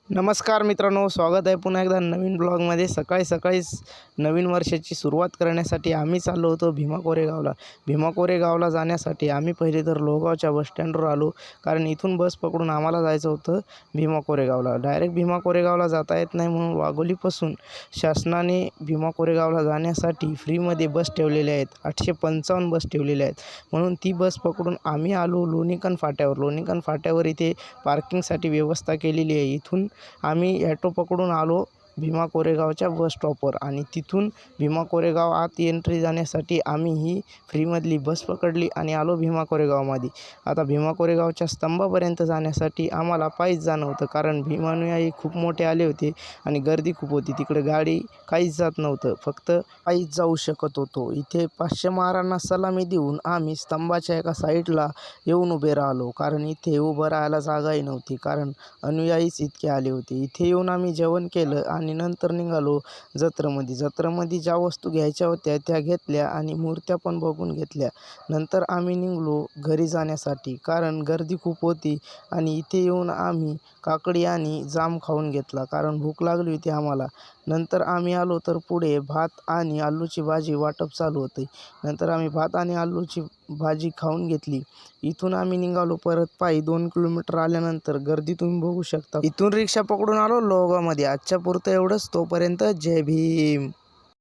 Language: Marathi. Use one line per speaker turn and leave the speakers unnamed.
नमस्कार मित्रांनो, स्वागत आहे पुन्हा एकदा नवीन ब्लॉगमध्ये। सकाळी नवीन वर्षाची सुरुवात करण्यासाठी आम्ही चाललो होतो भीमा कोरेगावला। भीमा कोरेगावला जाण्यासाठी आम्ही पहिले तर लोहगावच्या बसस्टँडवर आलो, कारण इथून बस पकडून आम्हाला जायचं होतं भीमा कोरेगावला। डायरेक्ट भीमा कोरेगावला जाता येत नाही, म्हणून वाघोलीपासून शासनाने भीमा कोरेगावला जाण्यासाठी फ्रीमध्ये बस ठेवलेल्या आहेत। 855 बस ठेवलेल्या आहेत, म्हणून ती बस पकडून आम्ही आलो लोणीकण फाट्यावर। लोणीकण फाट्यावर इथे पार्किंगसाठी व्यवस्था केलेली आहे। इथून आम्ही ॲटो पकडून आलो भीमा कोरेगावच्या बस स्टॉपवर, आणि तिथून भीमा कोरेगाव आत एंट्री जाण्यासाठी आम्ही ही फ्रीमधली बस पकडली आणि आलो भीमा कोरेगावमध्ये। आता भीमा कोरेगावच्या स्तंभापर्यंत जाण्यासाठी आम्हाला पायीच जाणं होतं, कारण भीमानुयायी खूप मोठे आले होते आणि गर्दी खूप होती। तिकडे गाडी काहीच जात नव्हतं, फक्त पायीच जाऊ शकत होतो। इथे 500 महारांना सलामी देऊन आम्ही स्तंभाच्या एका साईडला येऊन उभे राहिलो, कारण इथे उभं राहायला जागाही नव्हती, कारण अनुयायीच इतके आले होते। इथे येऊन आम्ही जेवण केलं आणि नंतर निघालो जत्रेमध्ये ज्या वस्तू घ्यायच्या होत्या त्या घेतल्या आणि मूर्त्या पण बघून घेतल्या। नंतर आम्ही निघालो घरी जाण्यासाठी, कारण गर्दी खूप होती। आणि इथे येऊन आम्ही काकडी आणि जाम खाऊन घेतला, कारण भूक लागली होती आम्हाला। नंतर आम्ही आलो तर पुढे भात आणि आलूची भाजी वाटप चालू होते। नंतर आम्ही भात आणि आलूची भाजी खाऊन घेतली। इथून आम्ही निघालो परत पायी। 2 किलोमीटर आल्यानंतर गर्दी तुम्ही बघू शकता। इथून रिक्षा पकडून आलो लोहगावमध्ये। आजच्या पुरतं एवढंच, तोपर्यंत जय भीम।